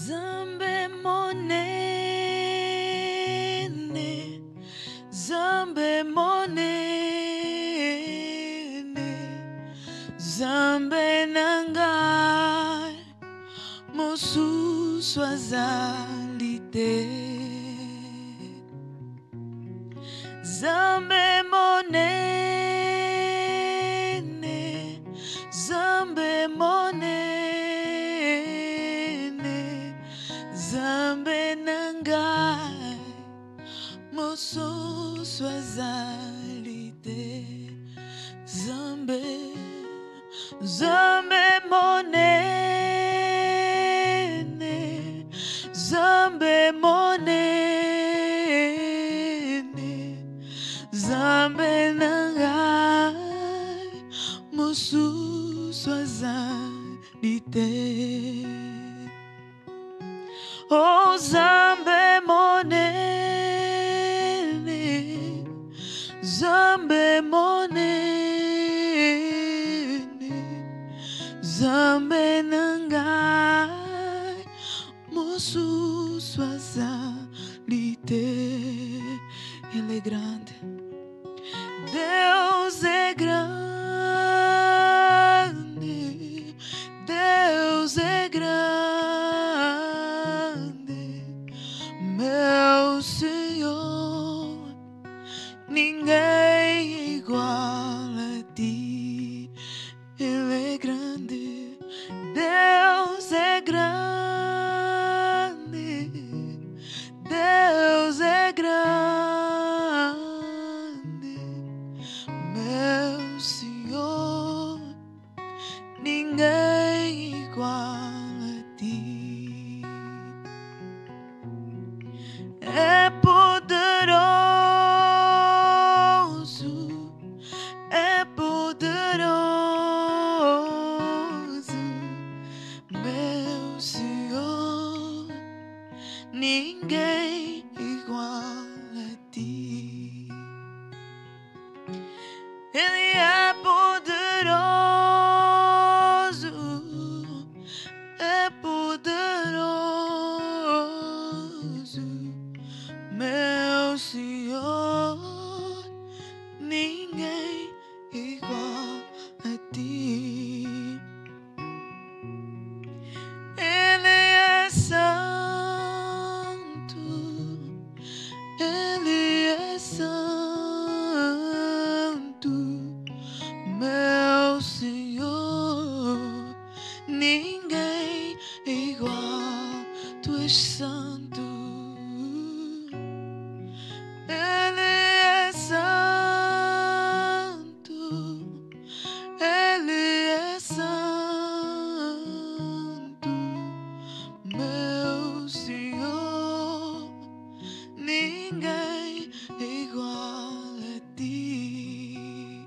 Zambe monene, zambe monene, zambe nangai, mosu swazalite. Zambe monene, zambe monene, zambe nangai, mosu swazalite. Zambe, zambe monene, zambe monene, zambe nangai, mosu swazalite. Oh, zambe monene, zambe monene, zambe nangai, mosu swazalite. Ele é grande, Deus é grande, Deus é grande, meu Senhor, ninguém é igual a ti. Ele é grande, Deus é grande, Deus é grande, meu Senhor, ninguém é igual a ti. É poderoso, é poderoso, meu Senhor, ninguém igual a ti. Ele é poderoso, é poderoso, meu Senhor, ninguém igual a ti. Ele é santo, Ele é santo, meu Senhor, ninguém igual, tu és santo. Ele é santo, Ele é santo, meu Senhor, ninguém igual a ti.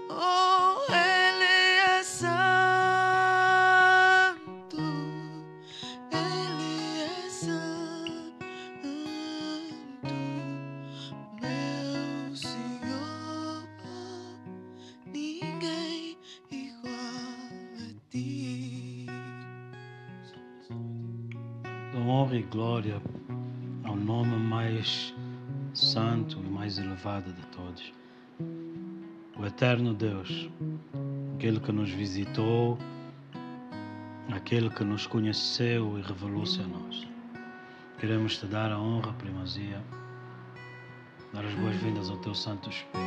Oh, Ele é santo, Ele é santo, meu Senhor, ninguém igual a ti. Honra e glória ao nome mais santo e mais elevado de todos. O eterno Deus, aquele que nos visitou, aquele que nos conheceu e revelou-se a nós. Queremos te dar a honra, a primazia, dar as boas-vindas ao teu Santo Espírito.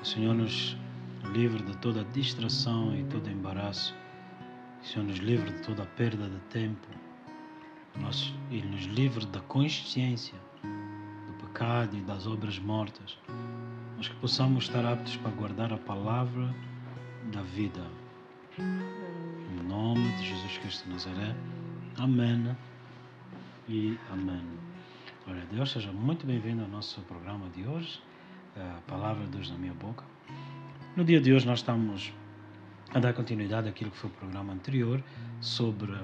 O Senhor nos livre de toda distração e todo embaraço. O Senhor nos livre de toda perda de tempo. E nos livre da consciência do pecado e das obras mortas, mas que possamos estar aptos para guardar a palavra da vida. Em nome de Jesus Cristo de Nazaré. Amém e amém. Glória a Deus, seja muito bem-vindo ao nosso programa de hoje, a palavra de Deus na minha boca. No dia de hoje nós estamos a dar continuidade àquilo que foi o programa anterior sobre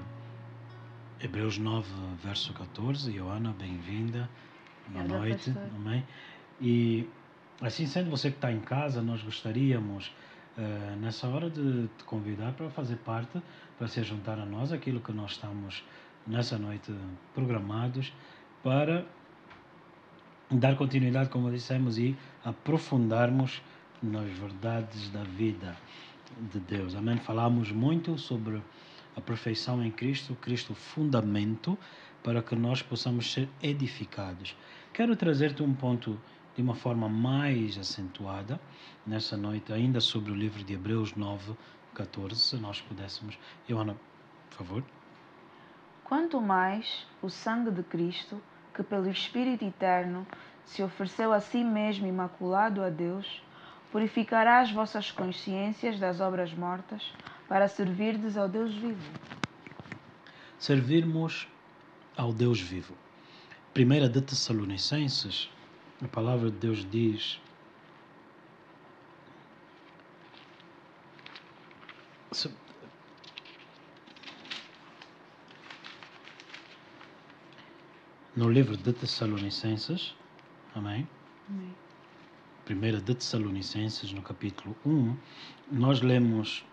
Hebreus 9, verso 14. Joana, bem-vinda. Boa noite. Amém. E assim sendo, você que está em casa, nós gostaríamos nessa hora de te convidar para fazer parte, para se juntar a nós, aquilo que nós estamos nessa noite programados para dar continuidade, como dissemos, e aprofundarmos nas verdades da vida de Deus. Amém? Falamos muito sobre a perfeição em Cristo, Cristo fundamento, para que nós possamos ser edificados. Quero trazer-te um ponto de uma forma mais acentuada nessa noite, ainda sobre o livro de Hebreus 9:14, se nós pudéssemos. Joana, por favor. Quanto mais o sangue de Cristo, que pelo Espírito Eterno se ofereceu a si mesmo imaculado a Deus, purificará as vossas consciências das obras mortas, para servirdes ao Deus vivo. Servirmos ao Deus vivo. 1 de Tessalonicenses, a palavra de Deus diz: no livro de Tessalonicenses, amém? Amém. 1 de Tessalonicenses, no capítulo 1, nós lemos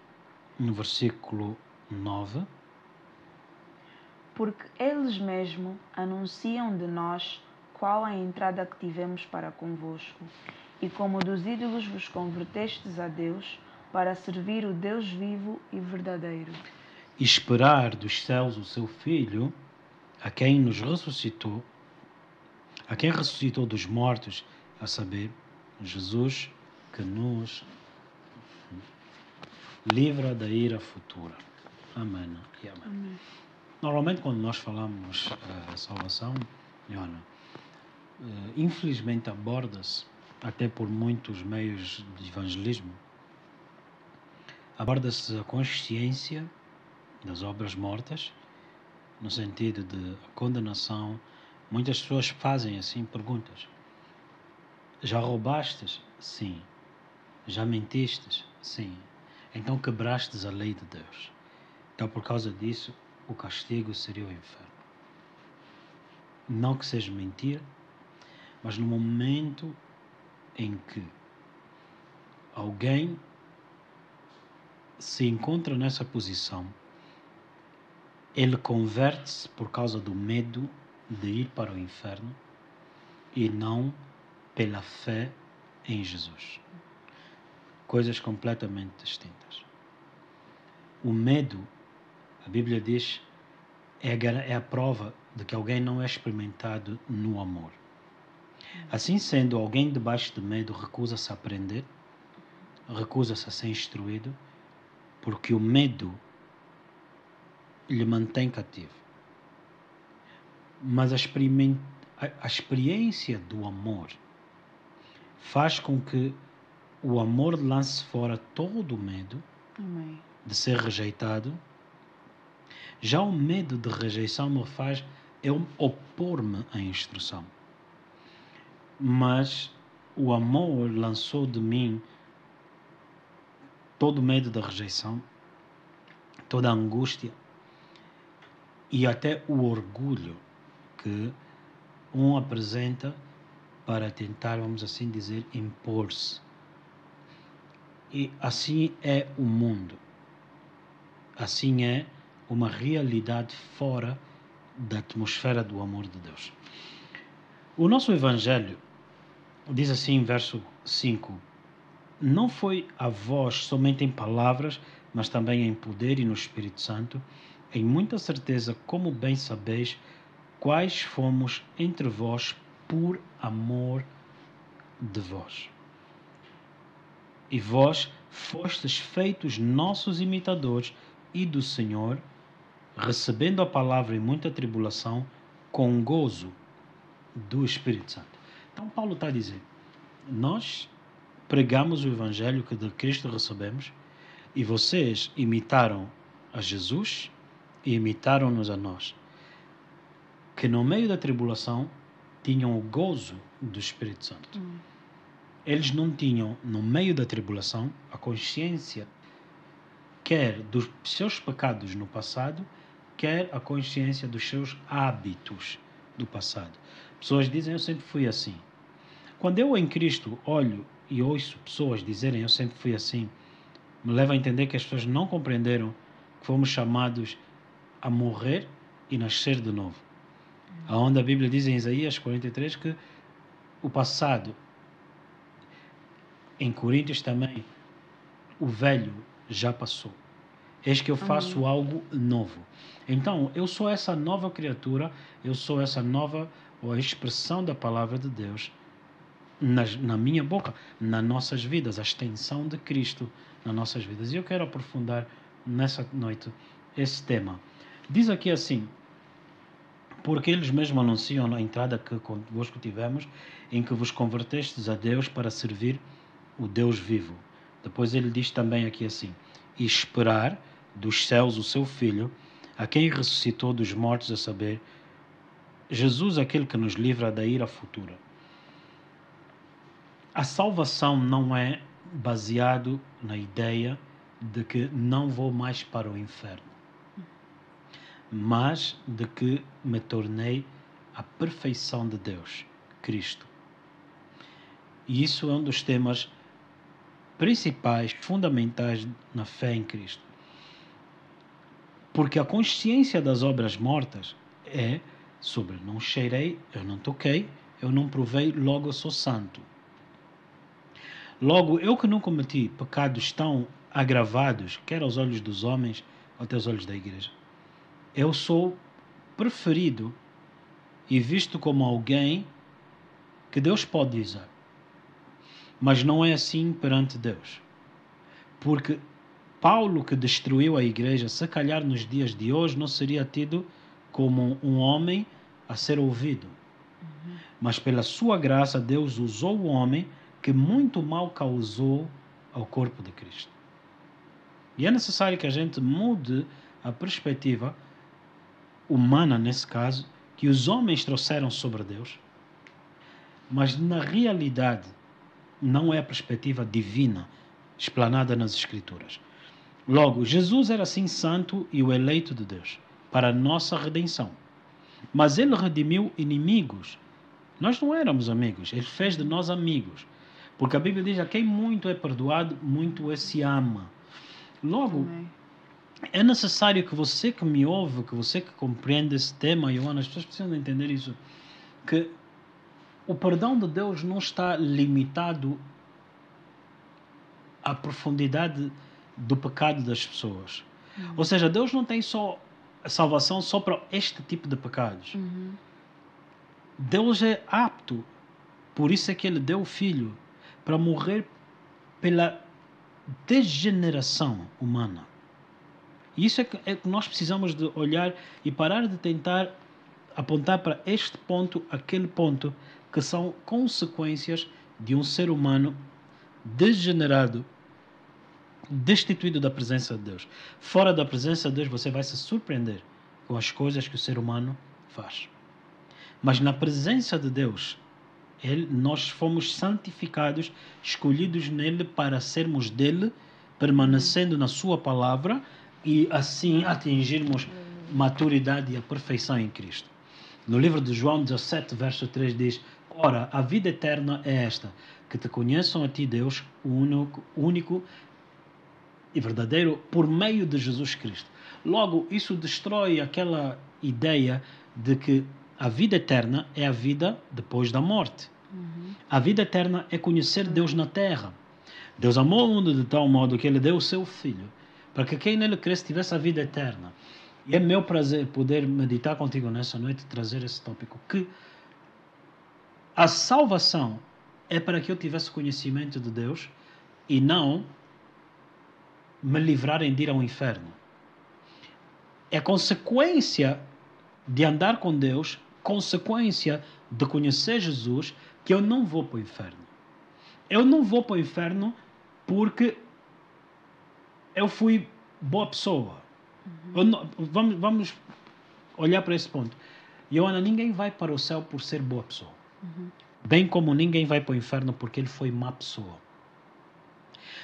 no versículo 9: Porque eles mesmo anunciam de nós qual a entrada que tivemos para convosco, e como dos ídolos vos convertestes a Deus, para servir o Deus vivo e verdadeiro. e esperar dos céus o seu Filho, a quem nos ressuscitou, a quem ressuscitou dos mortos, a saber, Jesus, que nos livra da ira futura. Amém e amém. Amém. Normalmente, quando nós falamos salvação, Joana, infelizmente aborda-se, até por muitos meios de evangelismo, aborda-se a consciência das obras mortas, no sentido de condenação. Muitas pessoas fazem assim perguntas: já roubastes? Sim. Já mentestes? Sim. Então quebrastes a lei de Deus. Então, por causa disso, o castigo seria o inferno. Não que seja mentira, mas no momento em que alguém se encontra nessa posição, ele converte-se por causa do medo de ir para o inferno e não pela fé em Jesus. Coisas completamente distintas. O medo, a Bíblia diz, é a prova de que alguém não é experimentado no amor. Assim sendo, alguém debaixo de medo recusa-se a aprender, recusa-se a ser instruído, porque o medo lhe mantém cativo. Mas a experiência do amor faz com que o amor lance fora todo o medo Amém. de ser rejeitado. Já o medo de rejeição me faz eu opor-me à instrução. Mas o amor lançou de mim todo o medo da rejeição, toda a angústia e até o orgulho que um apresenta para tentar, vamos assim dizer, impor-se. E assim é o mundo. Assim é uma realidade fora da atmosfera do amor de Deus. O nosso Evangelho diz assim em verso 5: não foi a vós somente em palavras, mas também em poder e no Espírito Santo, em muita certeza, como bem sabeis, quais fomos entre vós por amor de vós. E vós fostes feitos nossos imitadores e do Senhor, recebendo a palavra em muita tribulação, com gozo do Espírito Santo. Então Paulo está a dizer, nós pregamos o Evangelho que de Cristo recebemos e vocês imitaram a Jesus e imitaram-nos a nós, que no meio da tribulação tinham o gozo do Espírito Santo. Eles não tinham, no meio da tribulação, a consciência quer dos seus pecados no passado, quer a consciência dos seus hábitos do passado. Pessoas dizem, eu sempre fui assim. Quando eu em Cristo olho e ouço pessoas dizerem, eu sempre fui assim, me leva a entender que as pessoas não compreenderam que fomos chamados a morrer e nascer de novo. Aonde a Bíblia diz em Isaías 43 que o passado, em Coríntios também, o velho já passou. Eis que eu faço algo novo. Então, eu sou essa nova criatura, eu sou essa nova, ou a expressão da palavra de Deus na minha boca, nas nossas vidas, a extensão de Cristo nas nossas vidas. E eu quero aprofundar nessa noite esse tema. Diz aqui assim, porque eles mesmo anunciam na entrada que convosco tivemos, em que vos convertestes a Deus para servir o Deus vivo. Depois ele diz também aqui assim, e esperar dos céus o seu Filho, a quem ressuscitou dos mortos, a saber, Jesus, aquele que nos livra da ira futura. A salvação não é baseado na ideia de que não vou mais para o inferno, mas de que me tornei a perfeição de Deus, Cristo. E isso é um dos temas principais, fundamentais na fé em Cristo. Porque a consciência das obras mortas é sobre não cheirei, eu não toquei, eu não provei, logo eu sou santo. Logo, eu que não cometi pecados tão agravados, quer aos olhos dos homens, ou até aos olhos da igreja, eu sou preferido e visto como alguém que Deus pode usar. Mas não é assim perante Deus. Porque Paulo, que destruiu a igreja, se calhar nos dias de hoje não seria tido como um homem a ser ouvido. Mas pela sua graça, Deus usou o homem que muito mal causou ao corpo de Cristo. E é necessário que a gente mude a perspectiva humana, nesse caso, que os homens trouxeram sobre Deus, mas na realidade não é a perspectiva divina explanada nas Escrituras. Logo, Jesus era assim santo e o eleito de Deus, para a nossa redenção. Mas ele redimiu inimigos. Nós não éramos amigos, ele fez de nós amigos. Porque a Bíblia diz, a quem muito é perdoado, muito se ama. Logo, é necessário que você que me ouve, que você que compreende esse tema, Ioana, as pessoas precisam entender isso, que o perdão de Deus não está limitado à profundidade do pecado das pessoas. Ou seja, Deus não tem só a salvação só para este tipo de pecados. Deus é apto, por isso é que ele deu o Filho, para morrer pela degeneração humana. E isso é que nós precisamos de olhar e parar de tentar apontar para este ponto, aquele ponto, que são consequências de um ser humano degenerado, destituído da presença de Deus. Fora da presença de Deus, você vai se surpreender com as coisas que o ser humano faz. Mas na presença de Deus, nós fomos santificados, escolhidos nele para sermos dele, permanecendo na sua palavra e assim atingirmos maturidade e a perfeição em Cristo. No livro de João 17, verso 3 diz, ora, a vida eterna é esta, que te conheçam a ti, Deus, o único e verdadeiro, por meio de Jesus Cristo. Logo, isso destrói aquela ideia de que a vida eterna é a vida depois da morte. A vida eterna é conhecer Deus na terra. Deus amou o mundo de tal modo que ele deu o seu Filho, para que quem nele cresce tivesse a vida eterna. E é meu prazer poder meditar contigo nessa noite e trazer esse tópico, que a salvação é para que eu tivesse conhecimento de Deus e não me livrarem de ir ao inferno. É consequência de andar com Deus, consequência de conhecer Jesus, que eu não vou para o inferno. Eu não vou para o inferno porque eu fui boa pessoa. Vamos olhar para esse ponto. Ioana, ninguém vai para o céu por ser boa pessoa. Bem como ninguém vai para o inferno porque ele foi má pessoa.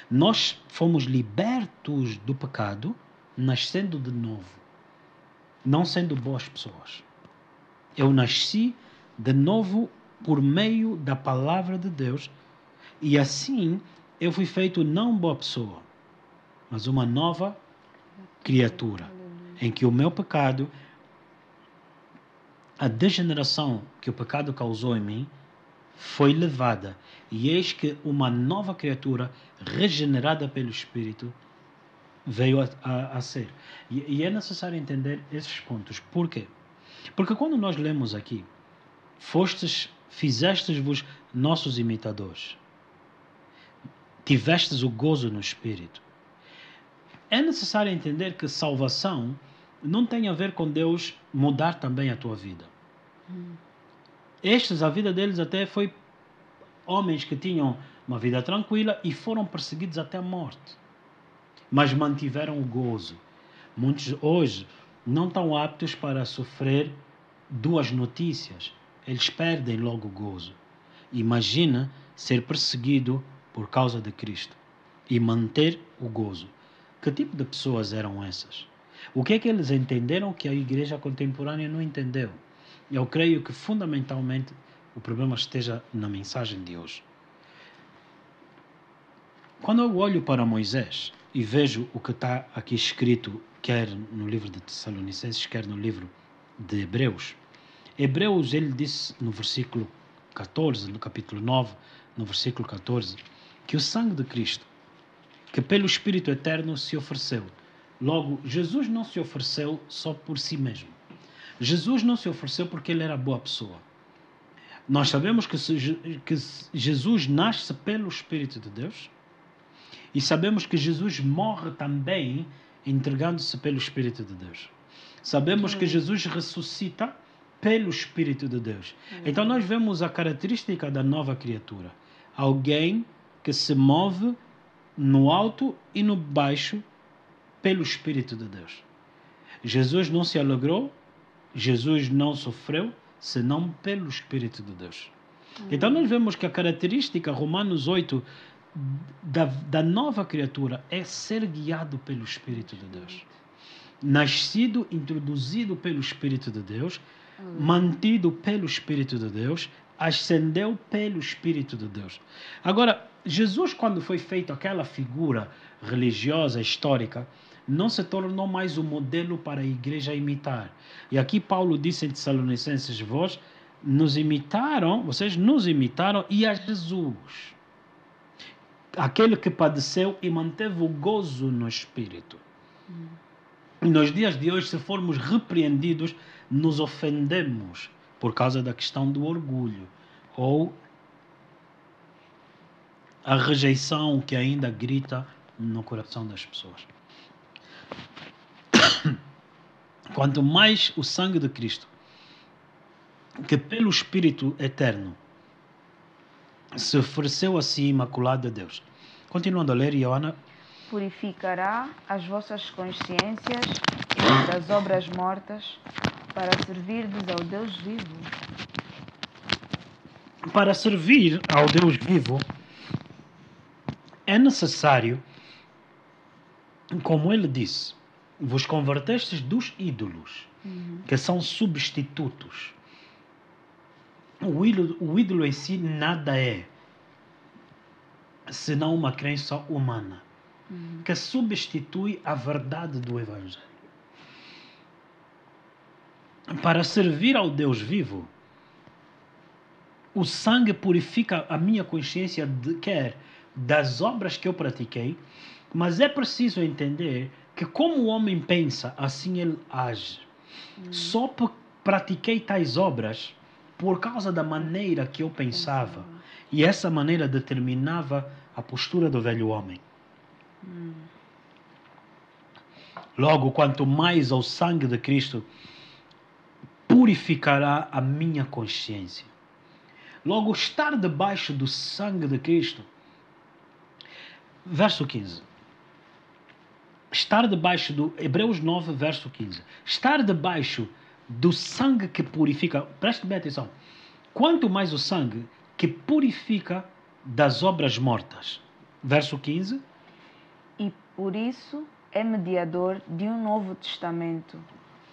Nós fomos libertos do pecado, nascendo de novo, não sendo boas pessoas. Eu nasci de novo por meio da palavra de Deus e assim eu fui feito não boa pessoa. mas uma nova criatura, em que o meu pecado, a degeneração que o pecado causou em mim, foi levada. E eis que uma nova criatura, regenerada pelo Espírito, veio a ser. E é necessário entender esses pontos. Por quê? Porque quando nós lemos aqui, fizestes-vos nossos imitadores, tivestes o gozo no Espírito. É necessário entender que salvação não tem a ver com Deus mudar também a tua vida. A vida deles até foi homens que tinham uma vida tranquila e foram perseguidos até a morte, mas mantiveram o gozo. Muitos hoje não estão aptos para sofrer duas notícias. Eles perdem logo o gozo. Imagina ser perseguido por causa de Cristo e manter o gozo. Que tipo de pessoas eram essas? O que é que eles entenderam que a igreja contemporânea não entendeu? Eu creio que fundamentalmente o problema esteja na mensagem de hoje. Quando eu olho para Moisés e vejo o que está aqui escrito, quer no livro de Tessalonicenses, quer no livro de Hebreus, ele disse no versículo 14, no capítulo 9, no versículo 14, que o sangue de Cristo, que pelo Espírito Eterno se ofereceu. Logo, Jesus não se ofereceu só por si mesmo. Jesus não se ofereceu porque ele era boa pessoa. Nós sabemos que Jesus nasce pelo Espírito de Deus e sabemos que Jesus morre também entregando-se pelo Espírito de Deus. Sabemos que Jesus ressuscita pelo Espírito de Deus. Então nós vemos a característica da nova criatura. Alguém que se move no alto e no baixo pelo Espírito de Deus. Jesus não se alegrou, Jesus não sofreu, senão pelo Espírito de Deus. Então nós vemos que a característica, Romanos 8, da nova criatura é ser guiado pelo Espírito de Deus. Nascido, introduzido pelo Espírito de Deus, mantido pelo Espírito de Deus, ascendeu pelo Espírito de Deus. Agora, Jesus, quando foi feito aquela figura religiosa, histórica, não se tornou mais um modelo para a igreja imitar. E aqui Paulo disse em Tessalonicenses, vocês nos imitaram e a Jesus, aquele que padeceu e manteve o gozo no Espírito. Nos dias de hoje, se formos repreendidos, nos ofendemos por causa da questão do orgulho ou a rejeição que ainda grita no coração das pessoas. Quanto mais o sangue de Cristo, que pelo Espírito Eterno se ofereceu a si imaculado a Deus. Continuando a ler, Ioana. Purificará as vossas consciências das obras mortas, para servirdes ao Deus vivo. Para servir ao Deus vivo, é necessário, como ele disse, vos convertestes dos ídolos, que são substitutos. O ídolo em si nada é, senão uma crença humana, que substitui a verdade do Evangelho. Para servir ao Deus vivo, o sangue purifica a minha consciência quer das obras que eu pratiquei, mas é preciso entender que como o homem pensa, assim ele age. Só pratiquei tais obras por causa da maneira que eu pensava. E essa maneira determinava a postura do velho homem. Logo, quanto mais ao sangue de Cristo, purificará a minha consciência. Logo, estar debaixo do sangue de Cristo. Verso 15. Estar debaixo do... Hebreus 9, verso 15. Estar debaixo do sangue que purifica... Preste bem atenção. Quanto mais o sangue que purifica das obras mortas. Verso 15. E por isso é mediador de um novo testamento,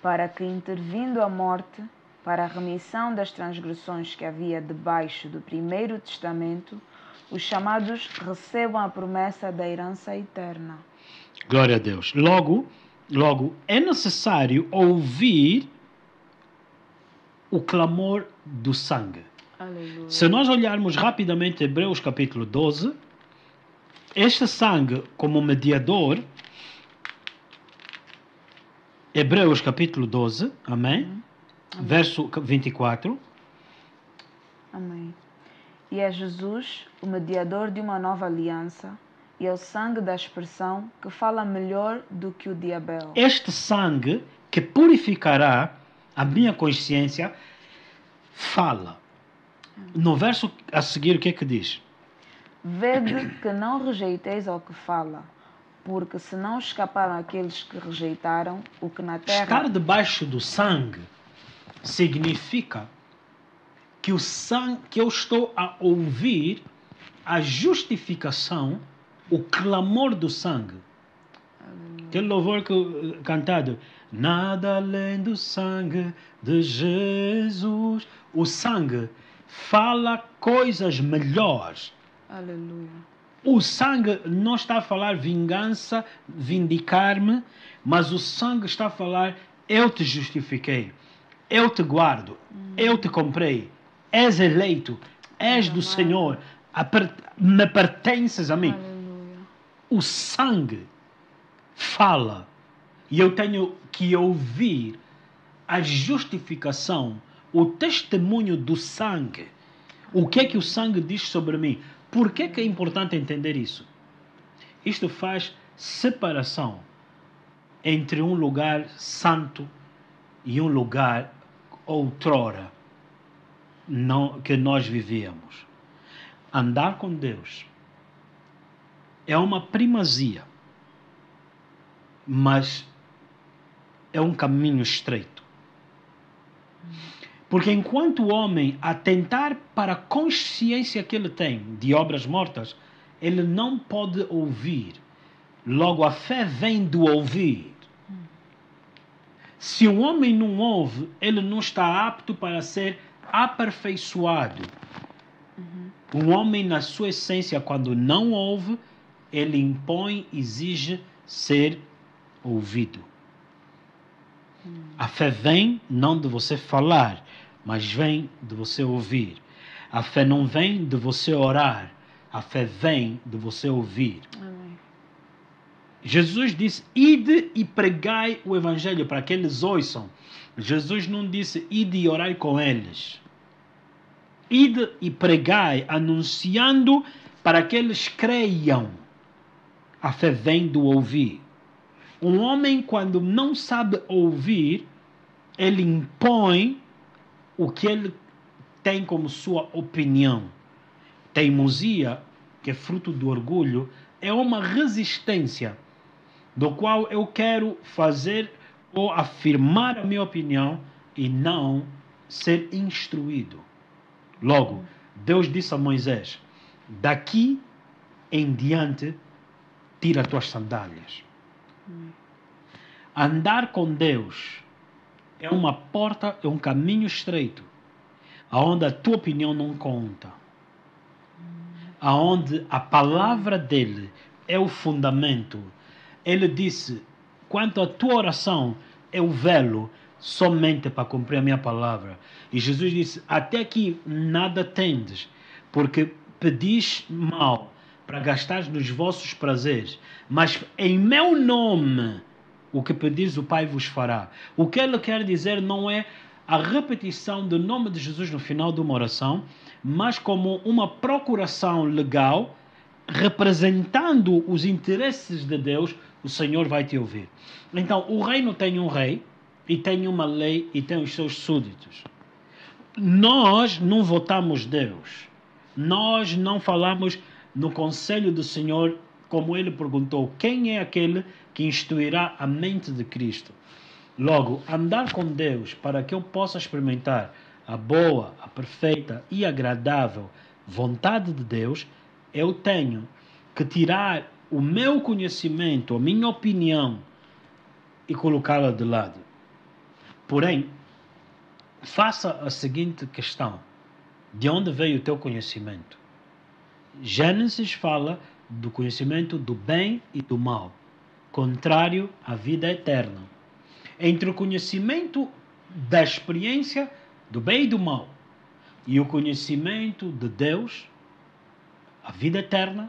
para que, intervindo a morte, para a remissão das transgressões que havia debaixo do primeiro testamento, os chamados recebam a promessa da herança eterna. Glória a Deus. Logo, é necessário ouvir o clamor do sangue. Aleluia. Se nós olharmos rapidamente Hebreus capítulo 12, este sangue como mediador, Hebreus capítulo 12, amém? Verso 24. Amém. E é Jesus, o mediador de uma nova aliança, e é o sangue da expressão que fala melhor do que o de Abel. Este sangue que purificará a minha consciência fala. No verso a seguir, o que é que diz? Vede que não rejeiteis ao que fala, porque se não escaparam aqueles que rejeitaram, o que na terra... Estar debaixo do sangue significa que o sangue, que eu estou a ouvir a justificação, o clamor do sangue. Aquele louvor que, cantado, nada além do sangue de Jesus. O sangue fala coisas melhores. Aleluia. O sangue não está a falar vingança, vindicar-me, mas o sangue está a falar, eu te justifiquei, eu te guardo, eu te comprei, és eleito, és do Senhor, me pertences a mim. Aleluia. O sangue fala e eu tenho que ouvir a justificação, o testemunho do sangue. O que é que o sangue diz sobre mim? Por que é importante entender isso? Isto faz separação entre um lugar santo e um lugar outrora que nós vivíamos. Andar com Deus é uma primazia, mas é um caminho estreito. Porque enquanto o homem atentar para a consciência que ele tem de obras mortas, ele não pode ouvir. Logo, a fé vem do ouvir. Se o homem não ouve, ele não está apto para ser aperfeiçoado. O homem, na sua essência, quando não ouve, ele impõe, exige ser ouvido. A fé vem não de você falar, mas vem de você ouvir. A fé não vem de você orar, a fé vem de você ouvir. Amém. Jesus disse, ide e pregai o evangelho para que eles ouçam. Jesus não disse, ide e orai com eles. Ide e pregai, anunciando para que eles creiam. A fé vem do ouvir. Um homem, quando não sabe ouvir, ele impõe o que ele tem como sua opinião. Teimosia, que é fruto do orgulho, é uma resistência do qual eu quero fazer ou afirmar a minha opinião e não ser instruído. Logo, Deus disse a Moisés, daqui em diante, tira as tuas sandálias. Andar com Deus é uma porta, é um caminho estreito, aonde a tua opinião não conta, aonde a palavra dele é o fundamento. Ele disse, quanto à tua oração, eu velo somente para cumprir a minha palavra. E Jesus disse, até aqui nada tendes, porque pedis mal para gastar nos vossos prazeres, mas em meu nome o que pedis o Pai vos fará. O que ele quer dizer não é a repetição do nome de Jesus no final de uma oração, mas como uma procuração legal, representando os interesses de Deus, o Senhor vai te ouvir. Então, o reino tem um rei, e tem uma lei, e tem os seus súditos. Nós não votamos Deus. Nós não falamos no conselho do Senhor, como ele perguntou, quem é aquele que instruirá a mente de Cristo? Logo, andar com Deus para que eu possa experimentar a boa, a perfeita e agradável vontade de Deus, eu tenho que tirar o meu conhecimento, a minha opinião e colocá-la de lado. Porém, faça a seguinte questão. De onde veio o teu conhecimento? Gênesis fala do conhecimento do bem e do mal. contrário à vida eterna. Entre o conhecimento da experiência do bem e do mal e o conhecimento de Deus, a vida eterna,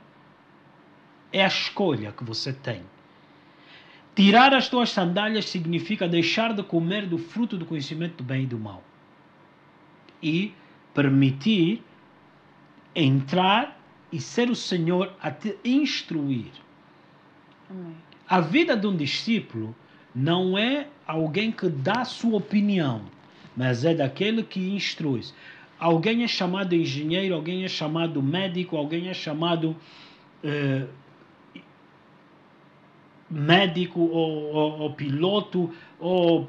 é a escolha que você tem. Tirar as tuas sandálias significa deixar de comer do fruto do conhecimento do bem e do mal e permitir entrar e ser o Senhor a te instruir. Amém. A vida de um discípulo não é alguém que dá a sua opinião, mas é daquele que instrui. Alguém é chamado engenheiro, alguém é chamado médico, alguém é chamado médico ou piloto, ou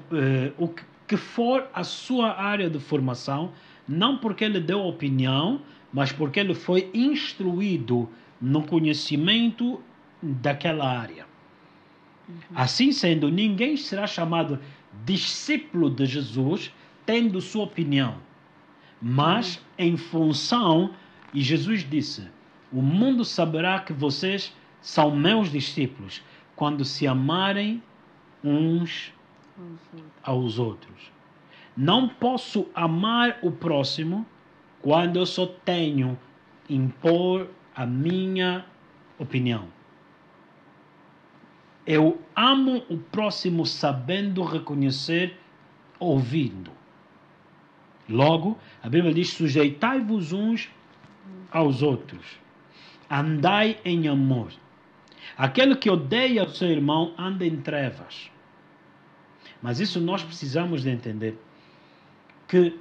o que for a sua área de formação, não porque ele deu opinião, mas porque ele foi instruído no conhecimento daquela área. Assim sendo, ninguém será chamado discípulo de Jesus tendo sua opinião, mas em função, e Jesus disse, o mundo saberá que vocês são meus discípulos quando se amarem uns aos outros. Não posso amar o próximo quando eu só tenho impor a minha opinião. Eu amo o próximo sabendo reconhecer, ouvindo. Logo, a Bíblia diz, sujeitai-vos uns aos outros. Andai em amor. Aquele que odeia o seu irmão anda em trevas. Mas isso nós precisamos de entender. Que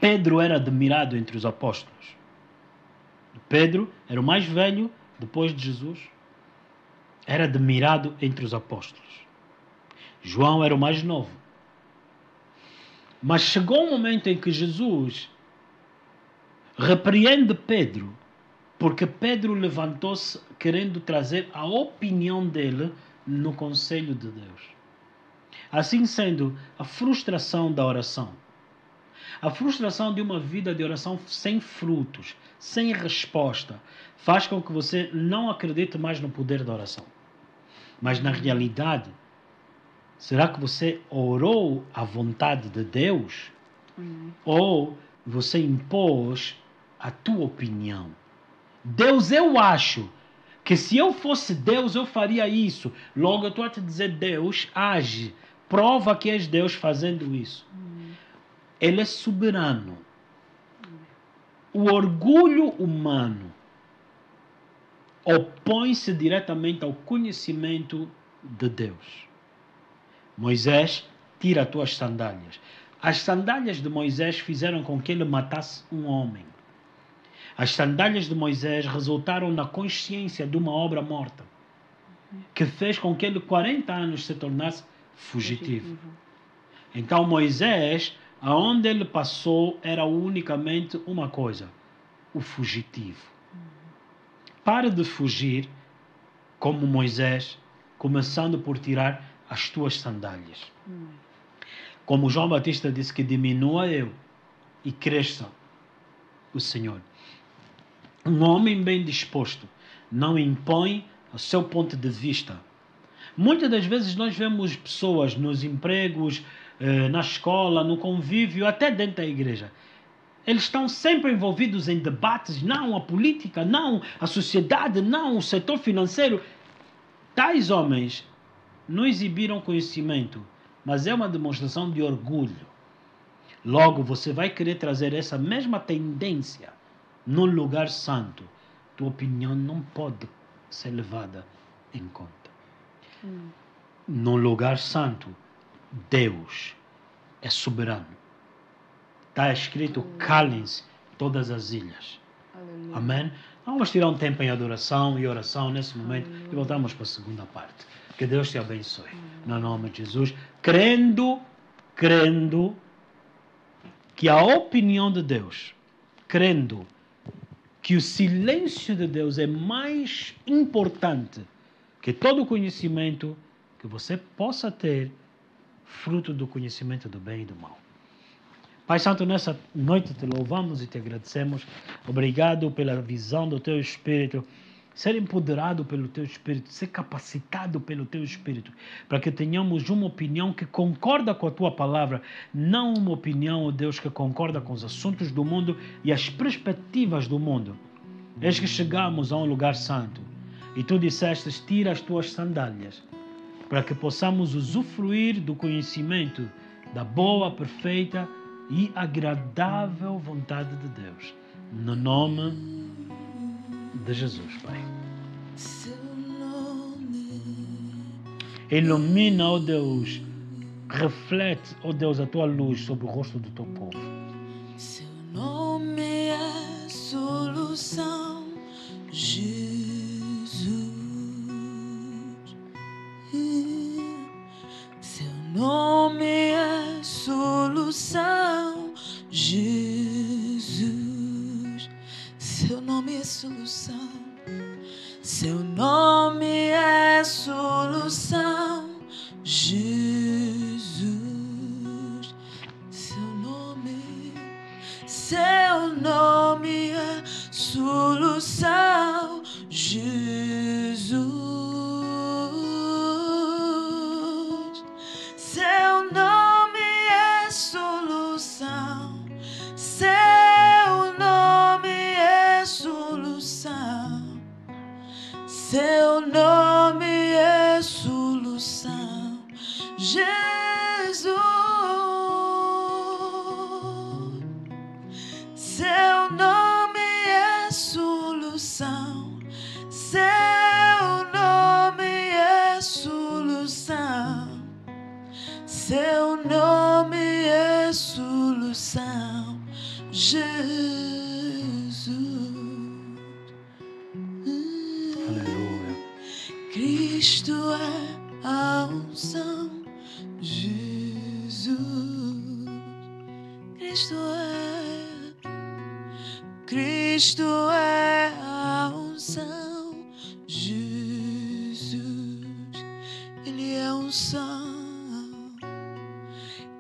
Pedro era admirado entre os apóstolos. Pedro era o mais velho depois de Jesus. Era admirado entre os apóstolos. João era o mais novo. Mas chegou um momento em que Jesus repreende Pedro, porque Pedro levantou-se querendo trazer a opinião dele no conselho de Deus. Assim sendo, a frustração da oração, a frustração de uma vida de oração sem frutos, sem resposta, faz com que você não acredite mais no poder da oração. Mas na realidade, será que você orou a vontade de Deus? Ou você impôs a tua opinião? Deus, eu acho que se eu fosse Deus eu faria isso. Logo eu estou a te dizer, Deus, age. Prova que és Deus fazendo isso. Ele é soberano. O orgulho humano opõe-se diretamente ao conhecimento de Deus. Moisés, tira as tuas sandálias. As sandálias de Moisés fizeram com que ele matasse um homem. As sandálias de Moisés resultaram na consciência de uma obra morta, que fez com que ele 40 anos se tornasse fugitivo. Então Moisés, aonde ele passou, era unicamente uma coisa, o fugitivo. Pare de fugir como Moisés, começando por tirar as tuas sandálias. Como João Batista disse, que diminua eu e cresça o Senhor. Um homem bem disposto não impõe o seu ponto de vista. Muitas das vezes nós vemos pessoas nos empregos, na escola, no convívio, até dentro da igreja. Eles estão sempre envolvidos em debates, não a política, não a sociedade, não o setor financeiro. Tais homens não exibiram conhecimento, mas é uma demonstração de orgulho. Logo, você vai querer trazer essa mesma tendência no lugar santo. Tua opinião não pode ser levada em conta. No lugar santo, Deus é soberano. Está escrito, calem-se todas as ilhas. Aleluia. Amém? Vamos tirar um tempo em adoração e oração nesse momento e voltamos para a segunda parte. Que Deus te abençoe. No nome de Jesus. Crendo que a opinião de Deus, crendo que o silêncio de Deus é mais importante que todo o conhecimento que você possa ter, fruto do conhecimento do bem e do mal. Pai Santo, nessa noite te louvamos e te agradecemos. Obrigado pela visão do teu Espírito. ser empoderado pelo Teu Espírito, ser capacitado pelo Teu Espírito, para que tenhamos uma opinião que concorda com a Tua palavra, não uma opinião, ó Deus, que concorda com os assuntos do mundo e as perspectivas do mundo. Eis que chegamos a um lugar santo e Tu dissestes, tira as Tuas sandálias, para que possamos usufruir do conhecimento da boa, perfeita e agradável vontade de Deus. No nome de Jesus, Pai. Seu nome, Ilumina, ó Deus, reflete, ó Deus, a Tua luz sobre o rosto do Teu povo. seu nome é solução, Jesus. Seu nome é solução, Jesus. Seu nome é solução. Seu nome é solução, Jesus. Seu nome é solução, Jesus. Seu nome é solução. Seu nome é solução. Seu nome é solução, Jesus. Seu nome é solução. Seu nome é solução. Seu nome é solução, Jesus. Aleluia. Cristo é a unção, Jesus. Cristo é a unção, Jesus. Ele é a unção.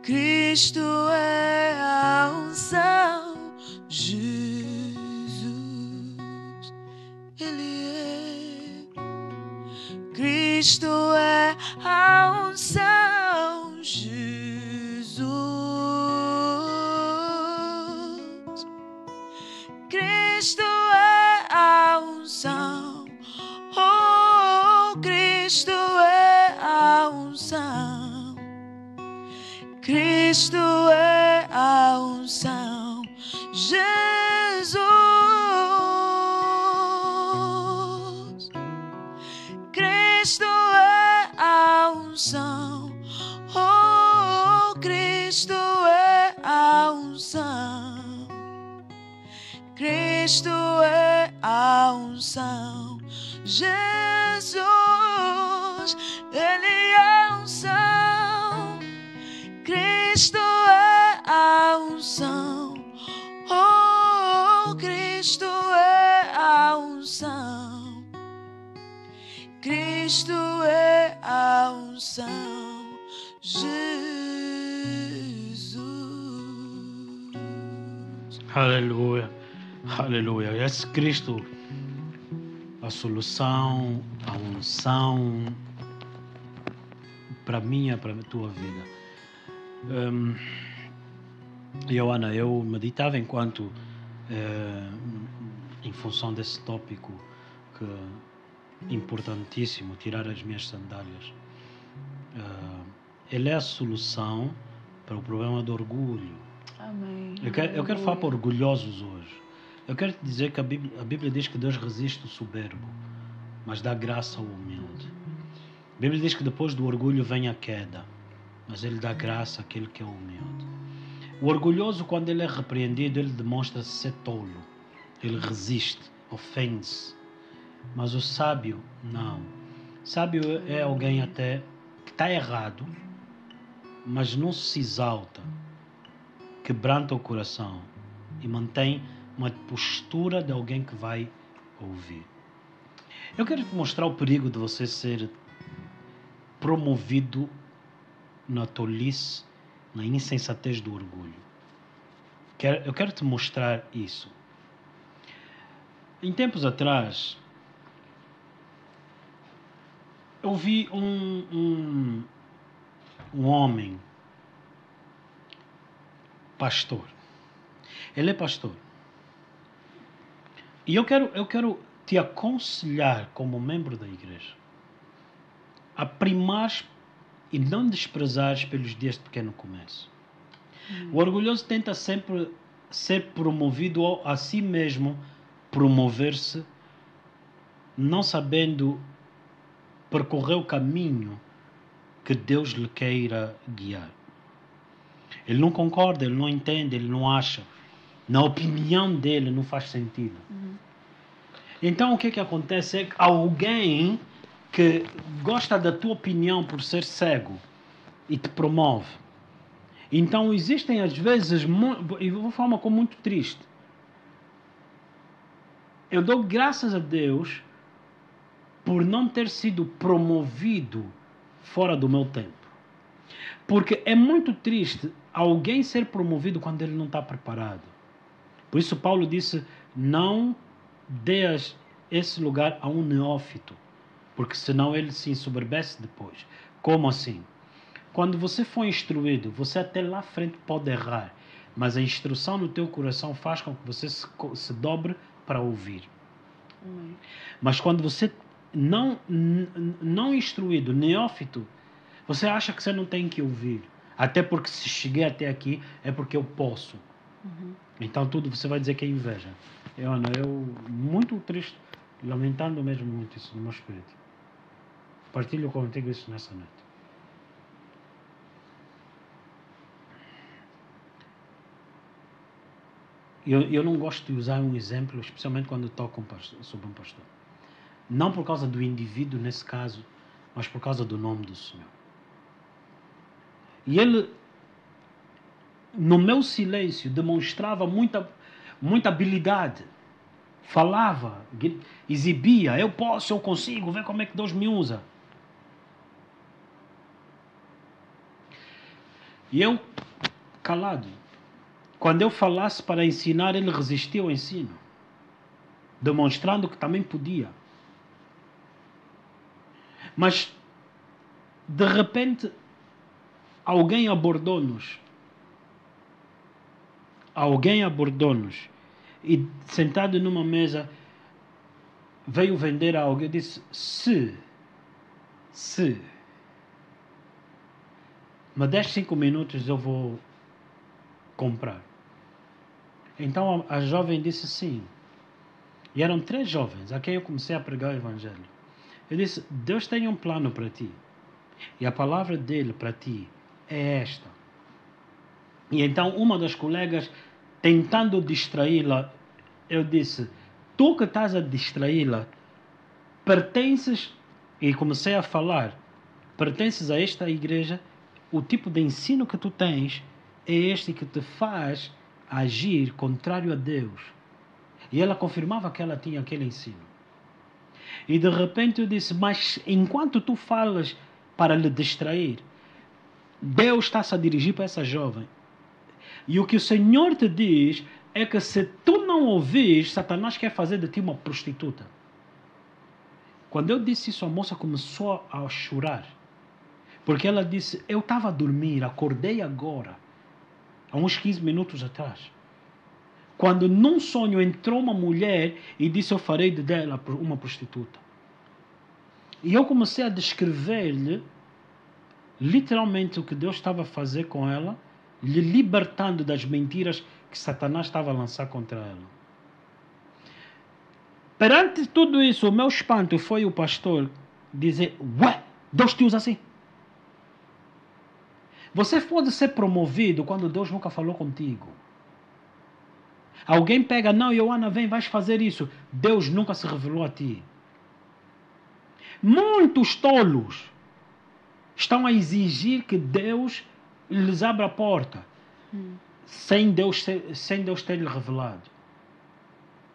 Cristo é a unção, Jesus. Ele é. Cristo é a unção, Jesus. Cristo é a unção. Oh, Cristo é a unção. Cristo é a unção, Jesus. Cristo é a unção. Oh, Cristo é a unção. Cristo é a unção, Jesus. Ele é a unção. Cristo é a unção. Oh, Cristo é a unção. Cristo é a unção, Jesus. Aleluia. Aleluia. És Cristo a solução, a unção para minha, para a tua vida. Joana, eu meditava enquanto, em função desse tópico que importantíssimo, tirar as minhas sandálias. Ele é a solução para o problema do orgulho. Amém. Eu quero falar para orgulhosos hoje. Eu quero te dizer que a Bíblia diz que Deus resiste o soberbo, mas dá graça ao humilde. A Bíblia diz que depois do orgulho vem a queda, mas Ele dá graça àquele que é humilde. O orgulhoso, quando ele é repreendido, ele demonstra ser tolo. Ele resiste, ofende-se. Mas o sábio, não. Sábio é alguém até que está errado, mas não se exalta, quebranta o coração e mantém uma postura de alguém que vai ouvir. Eu quero te mostrar o perigo de você ser promovido na tolice, na insensatez do orgulho. Eu quero te mostrar isso. Em tempos atrás, eu vi um homem, pastor. Ele é pastor. E eu quero te aconselhar, como membro da igreja, a primar e não desprezares pelos dias de pequeno comércio. O orgulhoso tenta sempre ser promovido ou a si mesmo promover-se, não sabendo percorrer o caminho que Deus lhe queira guiar. Ele não concorda, ele não entende, ele não acha. Na opinião dele não faz sentido. Então o que acontece é que alguém que gosta da tua opinião por ser cego e te promove. Então existem às vezes, e vou falar uma coisa muito triste. Eu dou graças a Deus por não ter sido promovido fora do meu tempo. Porque é muito triste alguém ser promovido quando ele não está preparado. Por isso Paulo disse, não dês esse lugar a um neófito, porque senão ele se ensoberbece depois. Como assim? Quando você for instruído, você até lá à frente pode errar, mas a instrução no teu coração faz com que você se dobre para ouvir. Mas quando você não instruído, neófito, você acha que você não tem que ouvir. Até porque se cheguei até aqui é porque eu posso. Então tudo você vai dizer que é inveja. Eu muito triste, lamentando mesmo muito isso no meu espírito. Partilho contigo isso nessa noite. Eu não gosto de usar um exemplo, especialmente quando toco sobre um pastor. Não por causa do indivíduo nesse caso, mas por causa do nome do Senhor. E ele, no meu silêncio, demonstrava muita habilidade. Falava, exibia, eu posso, eu consigo, vê como é que Deus me usa. E eu, calado. Quando eu falasse para ensinar, ele resistiu ao ensino, demonstrando que também podia. Mas, de repente, alguém abordou-nos. E, sentado numa mesa, veio vender algo. Eu disse, se me des 5 minutos, eu vou comprar. Então a jovem disse sim. E eram 3 jovens a quem eu comecei a pregar o evangelho. Eu disse, Deus tem um plano para ti. E a palavra dele para ti é esta. E então uma das colegas, tentando distraí-la, eu disse, tu que estás a distraí-la, pertences, e comecei a falar, pertences a esta igreja, o tipo de ensino que tu tens é este que te faz agir contrário a Deus. E ela confirmava que ela tinha aquele ensino. E de repente eu disse, mas enquanto tu falas para lhe distrair, Deus está-se a dirigir para essa jovem. E o que o Senhor te diz é que se tu não ouvires, Satanás quer fazer de ti uma prostituta. Quando eu disse isso, a moça começou a chorar. Porque ela disse, eu estava a dormir, acordei agora, há uns 15 minutos atrás. Quando num sonho entrou uma mulher e disse, eu farei dela uma prostituta. E eu comecei a descrever-lhe literalmente o que Deus estava a fazer com ela, lhe libertando das mentiras que Satanás estava a lançar contra ela. Perante tudo isso, o meu espanto foi o pastor dizer, ué, Deus te usa assim. Você pode ser promovido quando Deus nunca falou contigo. Alguém pega, não, Ioana, vem, vais fazer isso. Deus nunca se revelou a ti. Muitos tolos estão a exigir que Deus lhes abra a porta, sem Deus ter-lhe revelado.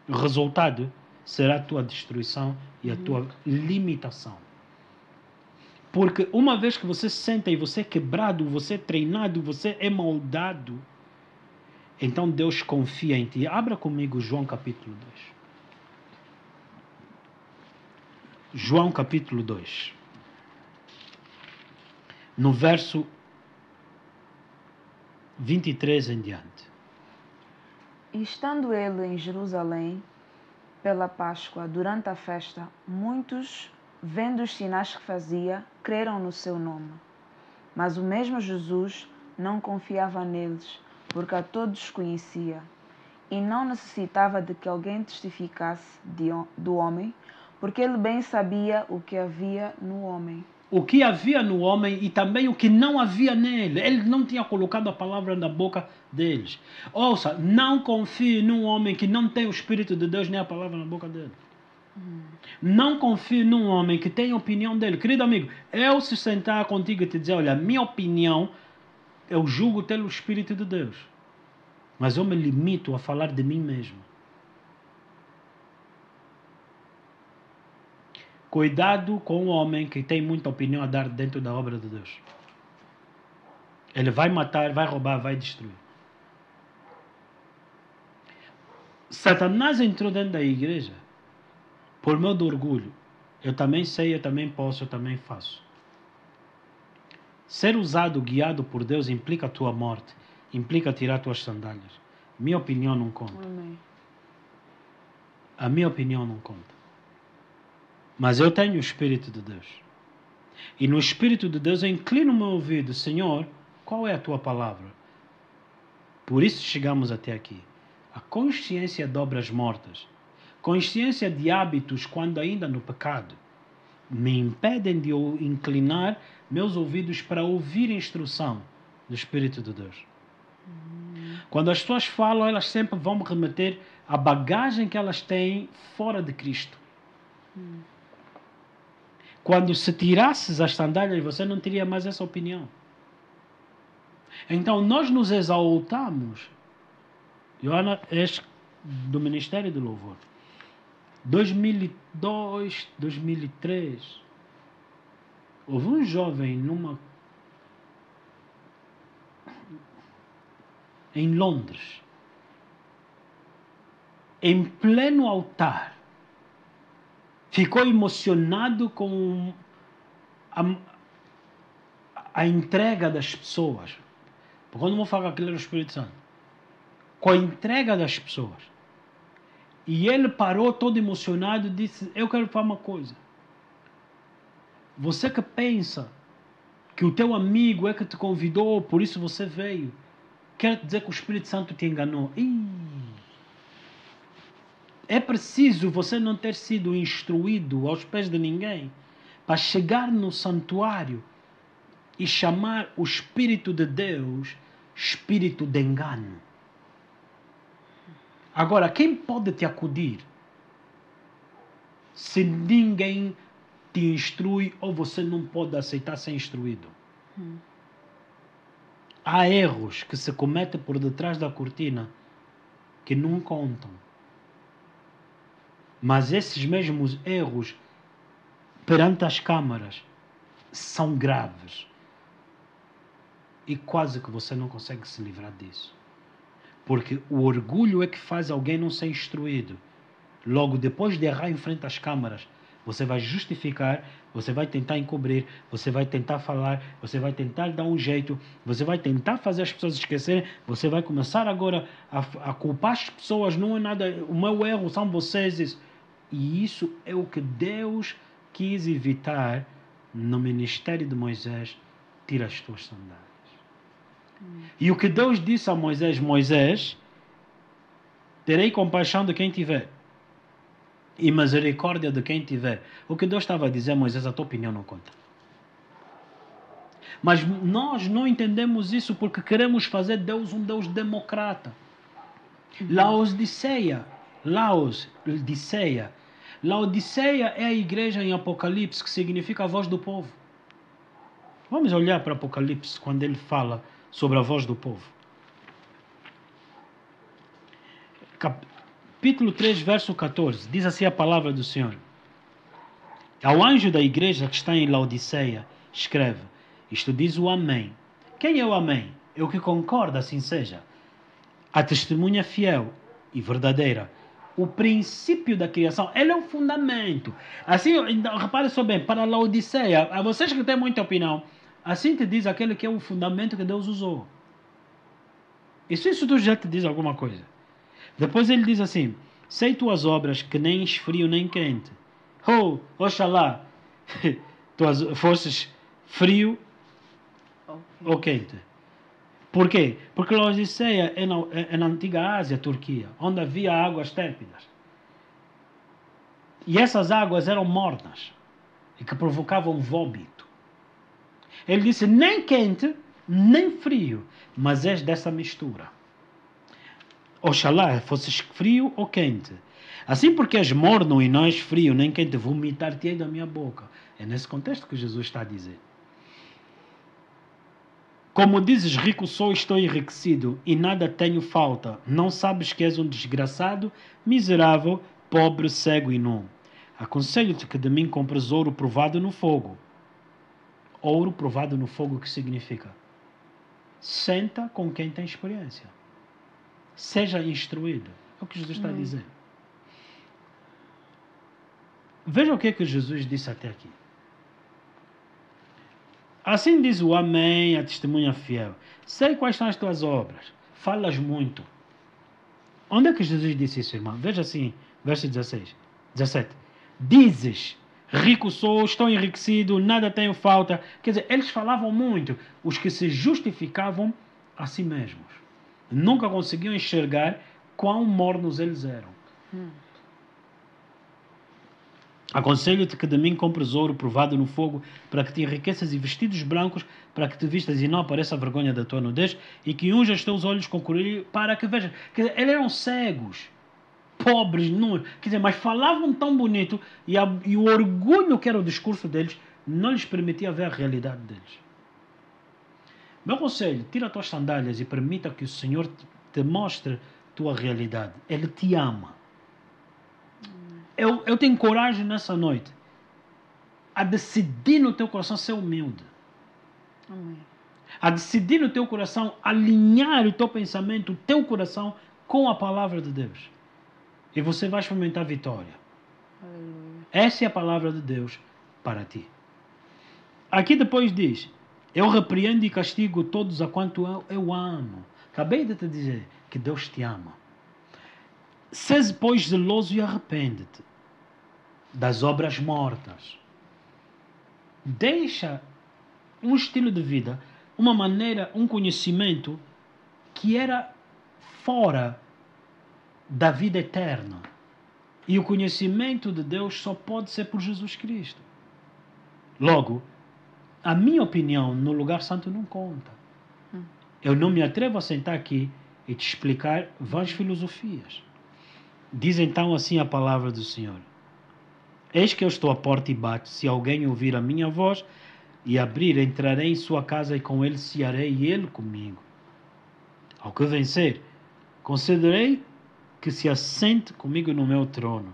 O resultado será a tua destruição e a tua limitação. Porque uma vez que você se senta e você é quebrado, você é treinado, você é moldado, então Deus confia em ti. Abra comigo João capítulo 2. João capítulo 2. no verso 23 em diante. E estando ele em Jerusalém, pela Páscoa, durante a festa, muitos, vendo os sinais que fazia, creram no seu nome. Mas o mesmo Jesus não confiava neles, porque a todos conhecia, e não necessitava de que alguém testificasse do homem, porque ele bem sabia o que havia no homem. O que havia no homem e também o que não havia nele. Ele não tinha colocado a palavra na boca deles. Ouça, não confie num homem que não tem o Espírito de Deus nem a palavra na boca dele. Não confie num homem que tem a opinião dele. Querido amigo, eu se sentar contigo e te dizer, olha, a minha opinião, eu julgo ter o Espírito de Deus. Mas eu me limito a falar de mim mesmo. Cuidado com o homem que tem muita opinião a dar dentro da obra de Deus. Ele vai matar, vai roubar, vai destruir. Satanás entrou dentro da igreja por meio do orgulho. Eu também sei, eu também posso, eu também faço. Ser usado, guiado por Deus implica a tua morte, implica tirar tuas sandálias. Minha opinião não conta. Amém. A minha opinião não conta. Mas eu tenho o Espírito de Deus. E no Espírito de Deus eu inclino o meu ouvido. Senhor, qual é a tua palavra? Por isso chegamos até aqui. A consciência de obras mortas, consciência de hábitos quando ainda no pecado, me impedem de eu inclinar meus ouvidos para ouvir a instrução do Espírito de Deus. Quando as pessoas falam, elas sempre vão me remeter à bagagem que elas têm fora de Cristo. Quando se tirasses as sandálias, você não teria mais essa opinião. Então, nós nos exaltamos. Joana, és do Ministério do Louvor. 2002, 2003, houve um jovem em Londres, em pleno altar, ficou emocionado com a entrega das pessoas. Porque quando eu vou falar aquilo era o Espírito Santo. Com a entrega das pessoas. E ele parou todo emocionado e disse, eu quero falar uma coisa. Você que pensa que o teu amigo é que te convidou, por isso você veio, quer dizer que o Espírito Santo te enganou. É preciso você não ter sido instruído aos pés de ninguém para chegar no santuário e chamar o Espírito de Deus espírito de engano. Agora, quem pode te acudir se ninguém te instrui ou você não pode aceitar ser instruído? Há erros que se cometem por detrás da cortina que não contam. Mas esses mesmos erros perante as câmaras são graves. E quase que você não consegue se livrar disso. Porque o orgulho é que faz alguém não ser instruído. Logo, depois de errar em frente às câmaras, você vai justificar, você vai tentar encobrir, você vai tentar falar, você vai tentar dar um jeito, você vai tentar fazer as pessoas esquecerem, você vai começar agora a culpar as pessoas, não é nada, o meu erro são vocês. E isso é o que Deus quis evitar no ministério de Moisés, tira as tuas sandálias. E o que Deus disse a Moisés, Moisés, terei compaixão de quem tiver e misericórdia de quem tiver. O que Deus estava a dizer, Moisés, a tua opinião não conta. Mas nós não entendemos isso porque queremos fazer Deus um Deus democrata. Laodiceia é a igreja em Apocalipse que significa a voz do povo. Vamos olhar para Apocalipse quando ele fala sobre a voz do povo. Capítulo 3, verso 14. Diz assim a palavra do Senhor. Ao anjo da igreja que está em Laodiceia, escreve. Isto diz o Amém. Quem é o Amém? É o que concorda, assim seja. A testemunha fiel e verdadeira. O princípio da criação. Ele é o fundamento. Assim, repare só bem, para Laodiceia, a vocês que têm muita opinião, Assim te diz aquele que é o fundamento que Deus usou. Isso tu já te diz alguma coisa. Depois ele diz assim: sei tuas obras que nem és frio nem quente. Oxalá tu fosses frio ou quente. Por quê? Porque Laodiceia é na antiga Ásia, Turquia, onde havia águas térpidas. E essas águas eram mornas e que provocavam vômito. Ele disse: nem quente, nem frio, mas és dessa mistura. Oxalá fosses frio ou quente. Assim porque és morno e não és frio nem quente, vomitar-te-ei da minha boca. É nesse contexto que Jesus está a dizer. Como dizes, rico sou, estou enriquecido e nada tenho falta. Não sabes que és um desgraçado, miserável, pobre, cego e nu. Aconselho-te que de mim compres ouro provado no fogo. Ouro provado no fogo, o que significa? Senta com quem tem experiência. Seja instruído. É o que Jesus está a dizer. Veja o que é que Jesus disse até aqui. Assim diz o Amém, a testemunha fiel. Sei quais são as tuas obras. Falas muito. Onde é que Jesus disse isso, irmão? Veja assim, verso 17. Dizes, rico sou, estou enriquecido, nada tenho falta. Quer dizer, eles falavam muito. Os que se justificavam a si mesmos. Nunca conseguiam enxergar quão mornos eles eram. Aconselho-te que de mim compres ouro provado no fogo, para que te enriqueças, e vestidos brancos, para que te vistas e não apareça a vergonha da tua nudez, e que unjas teus olhos com corilho, para que vejas. Quer dizer, eles eram cegos, pobres, nus, quer dizer, mas falavam tão bonito, e o orgulho que era o discurso deles não lhes permitia ver a realidade deles. Meu conselho: tira as tuas sandálias e permita que o Senhor te mostre tua realidade. Ele te ama. Eu tenho coragem nessa noite a decidir no teu coração ser humilde. Amém. A decidir no teu coração alinhar o teu pensamento, o teu coração com a palavra de Deus. E você vai experimentar vitória. Aleluia. Essa é a palavra de Deus para ti. Aqui depois diz: eu repreendo e castigo todos a quanto eu amo. Acabei de te dizer que Deus te ama. Sês, pois, zeloso e arrepende-te das obras mortas. Deixa um estilo de vida, uma maneira, um conhecimento que era fora da vida eterna. E o conhecimento de Deus só pode ser por Jesus Cristo. Logo, a minha opinião no lugar santo não conta. Eu não me atrevo a sentar aqui e te explicar vãs filosofias. Diz então assim a palavra do Senhor: eis que eu estou à porta e bato. Se alguém ouvir a minha voz e abrir, entrarei em sua casa e com ele cearei e ele comigo. Ao que vencer, concederei que se assente comigo no meu trono,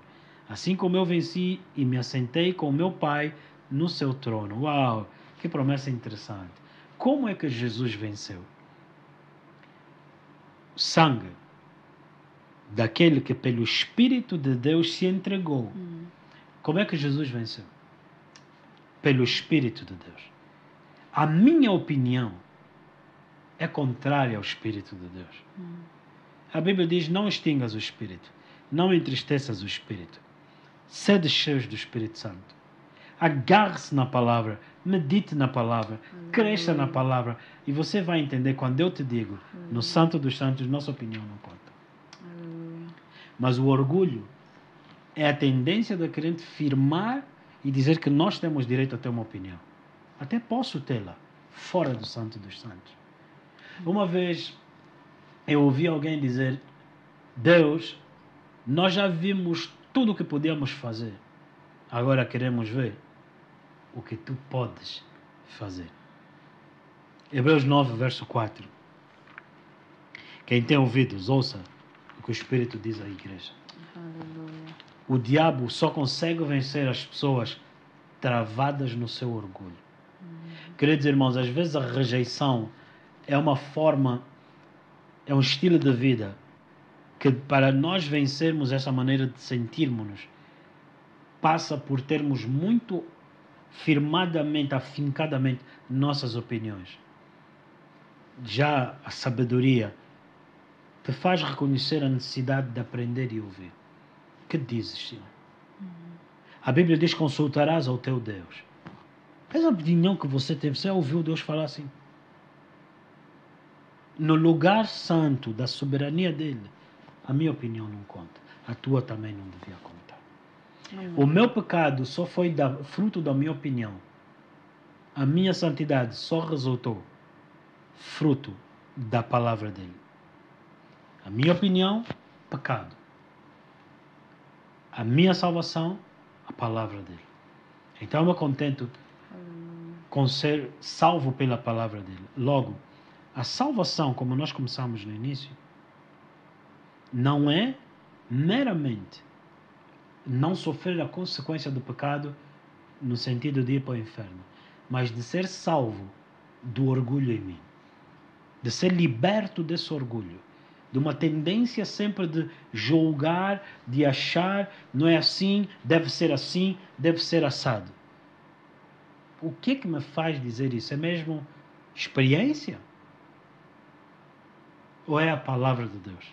assim como eu venci e me assentei com o meu Pai no seu trono. Uau, que promessa interessante. Como é que Jesus venceu? O sangue daquele que pelo Espírito de Deus se entregou. Como é que Jesus venceu? Pelo Espírito de Deus. A minha opinião é contrária ao Espírito de Deus. A Bíblia diz: não extingas o Espírito, não entristeças o Espírito. Sede cheios do Espírito Santo. Agarre-se na palavra, medite na palavra, cresça na palavra, e você vai entender quando eu te digo, no Santo dos Santos, nossa opinião não conta. Mas o orgulho é a tendência da crente firmar e dizer que nós temos direito a ter uma opinião. Até posso tê-la fora do Santo dos Santos. Uma vez eu ouvi alguém dizer: Deus, nós já vimos tudo o que podíamos fazer. Agora queremos ver o que tu podes fazer. Hebreus 9, verso 4. Quem tem ouvidos, ouça o que o Espírito diz à igreja. Aleluia. O diabo só consegue vencer as pessoas travadas no seu orgulho. Queridos irmãos, às vezes a rejeição é uma forma, é um estilo de vida que, para nós vencermos essa maneira de sentirmos-nos, passa por termos muito firmadamente, afincadamente nossas opiniões. Já a sabedoria te faz reconhecer a necessidade de aprender e ouvir. Que dizes, Senhor? A Bíblia diz: consultarás ao teu Deus. Essa opinião que você teve, você ouviu Deus falar assim? No lugar santo da soberania dele, a minha opinião não conta. A tua também não devia contar. O meu pecado só foi fruto da minha opinião. A minha santidade só resultou fruto da palavra dele. A minha opinião, pecado. A minha salvação, a palavra dele. Então eu me contento com ser salvo pela palavra dele. Logo, a salvação, como nós começamos no início, não é meramente não sofrer a consequência do pecado no sentido de ir para o inferno, mas de ser salvo do orgulho em mim, de ser liberto desse orgulho, de uma tendência sempre de julgar, de achar, não é assim, deve ser assado. O que é que me faz dizer isso? É mesmo experiência? Ou é a palavra de Deus?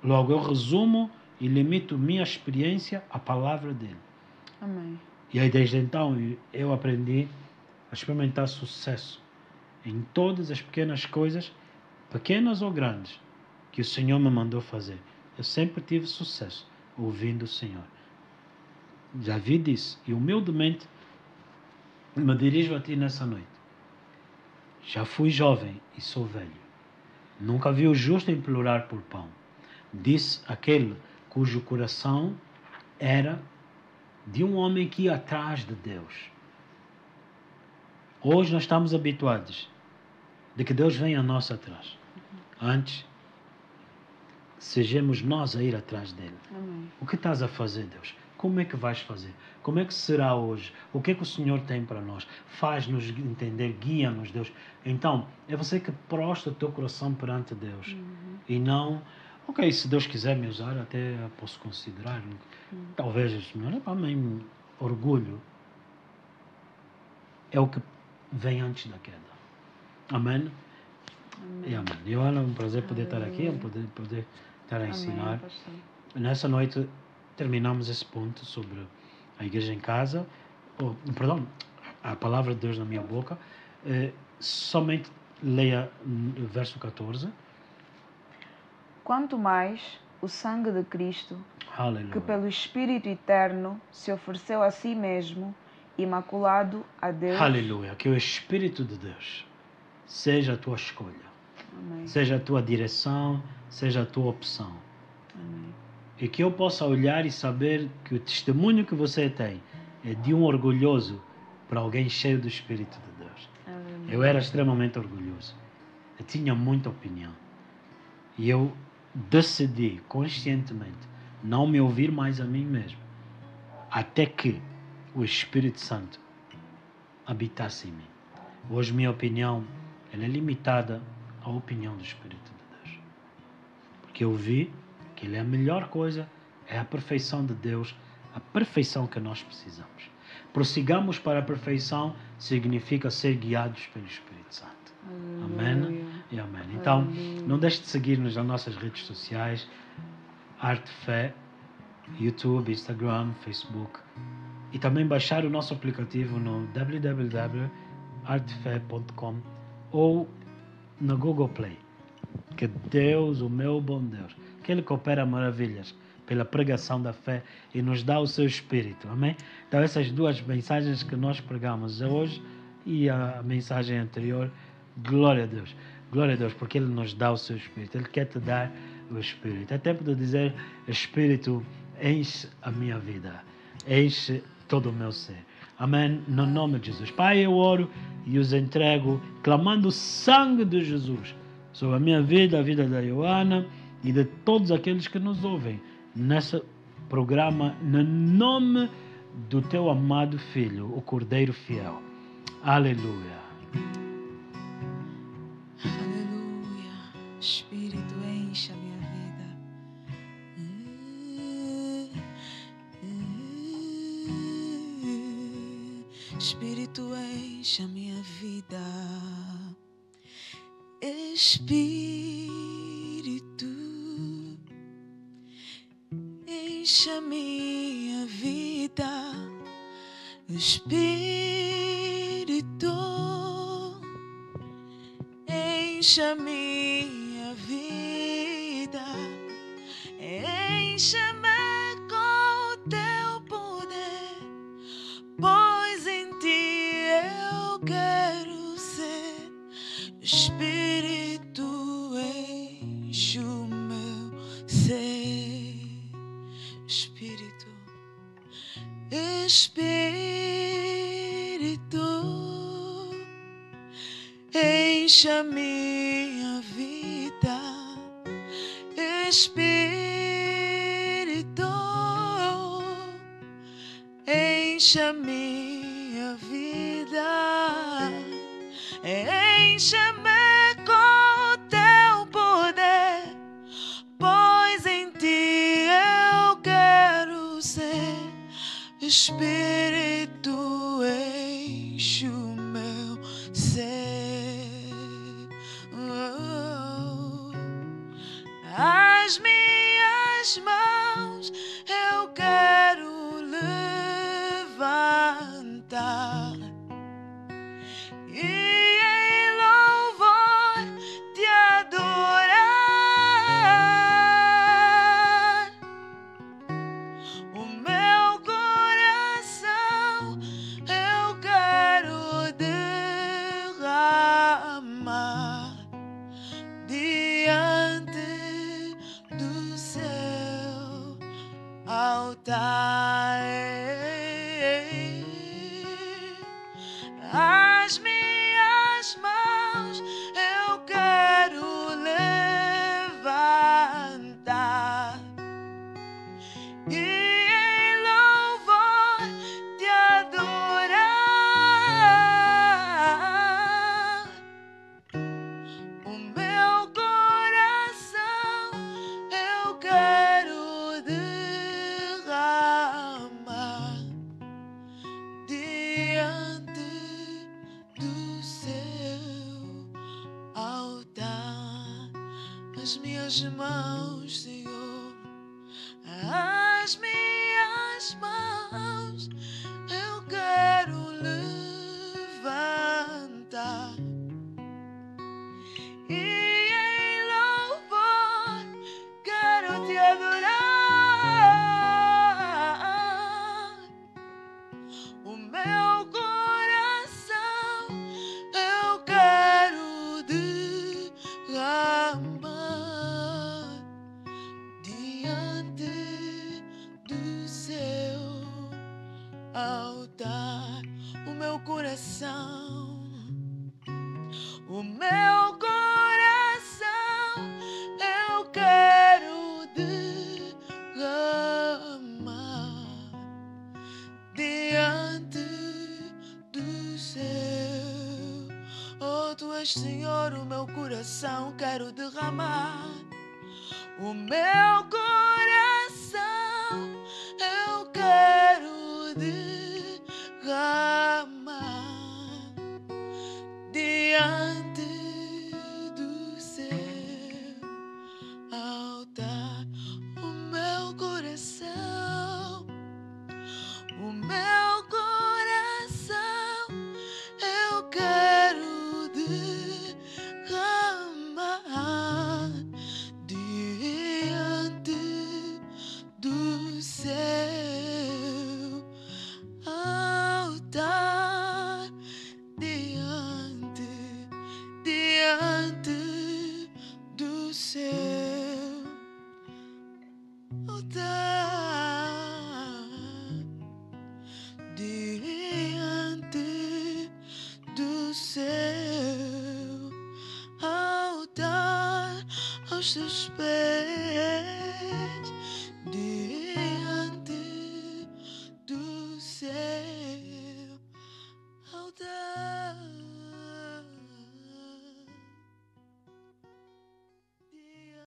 Logo, eu resumo e limito minha experiência à palavra dele. Amém. E aí, desde então, eu aprendi a experimentar sucesso em todas as pequenas coisas, pequenas ou grandes, que o Senhor me mandou fazer. Eu sempre tive sucesso ouvindo o Senhor. Já vi disso. E humildemente me dirijo a ti nessa noite. Já fui jovem e sou velho. Nunca vi o justo implorar por pão. Disse aquele cujo coração era de um homem que ia atrás de Deus. Hoje nós estamos habituados de que Deus venha a nós atrás. Antes, sejamos nós a ir atrás dele. Amém. O que estás a fazer, Deus? Como é que vais fazer? Como é que será hoje? O que é que o Senhor tem para nós? Faz-nos entender, guia-nos, Deus. Então, é você que prostra o teu coração perante Deus. E não, ok, se Deus quiser me usar, até posso considerar. Talvez, não é para mim, orgulho é o que vem antes da queda. Amém? E amém. E olha, é um prazer poder estar aqui, é um poder estar a ensinar. Pastor. Nessa noite terminamos esse ponto sobre a igreja em casa, perdão, a palavra de Deus na minha boca. Somente leia o verso 14. Quanto mais o sangue de Cristo, Aleluia. que pelo Espírito Eterno se ofereceu a si mesmo, imaculado a Deus. Aleluia. Que o Espírito de Deus seja a tua escolha, Amém. seja a tua direção, seja a tua opção. Amém. E que eu possa olhar e saber que o testemunho que você tem é de um orgulhoso para alguém cheio do Espírito de Deus. Amém. Eu era extremamente orgulhoso. Eu tinha muita opinião. E eu decidi conscientemente não me ouvir mais a mim mesmo, até que o Espírito Santo habitasse em mim. Hoje minha opinião ela é limitada à opinião do Espírito de Deus. Porque eu vi que ele é a melhor coisa, é a perfeição de Deus, a perfeição que nós precisamos. Prossigamos para a perfeição significa ser guiados pelo Espírito Santo. Amém e amém. Então, não deixe de seguir-nos nas nossas redes sociais, Arte Fé, YouTube, Instagram, Facebook, e também baixar o nosso aplicativo no www.artefé.com ou na Google Play. Que Deus, o meu bom Deus, que Ele coopera maravilhas pela pregação da fé e nos dá o seu Espírito. Amém? Então essas duas mensagens que nós pregamos hoje e a mensagem anterior, glória a Deus. Glória a Deus, porque Ele nos dá o seu Espírito. Ele quer te dar o Espírito. É tempo de dizer, Espírito, enche a minha vida. Enche todo o meu ser. Amém? No nome de Jesus. Pai, eu oro e os entrego, clamando o sangue de Jesus sobre a minha vida, a vida da Ioana e de todos aqueles que nos ouvem nesse programa, no nome do teu amado Filho, o Cordeiro Fiel. Aleluia. Aleluia. Espírito, enche a minha vida. Espírito, enche a minha vida. Espírito, enche a minha vida. Espírito, enche a minha vida. Enche-me com o teu poder, pois em ti eu quero ser. Espírito, enche o meu ser. Espírito, Espírito, enche a minha vida. Espírito, enche a minha vida. Enche-me com o teu poder, pois em ti eu quero ser. Espírito, enche o meu ser. As minhas mãos eu quero levantar e em louvor te adorar. O meu coração eu quero derramar diante do seu altar. As minhas mãos eu quero levantar e em louvor te adorar. O meu coração eu quero derramar diante do seu altar. As minhas mãos, Senhor, as minhas mãos eu quero levantar e em louvor quero te adorar. O meu coração eu quero derramar diante do seu altar. O meu coração, o meu coração eu quero derramar diante do seu. Oh, tu és Senhor, o meu coração quero derramar. O meu coração eu quero derramar diante do seu altar. O meu coração, o meu coração eu quero derramar diante do seu altar. Diante do seu altar. Diante do seu altar, aos seus pés. Diante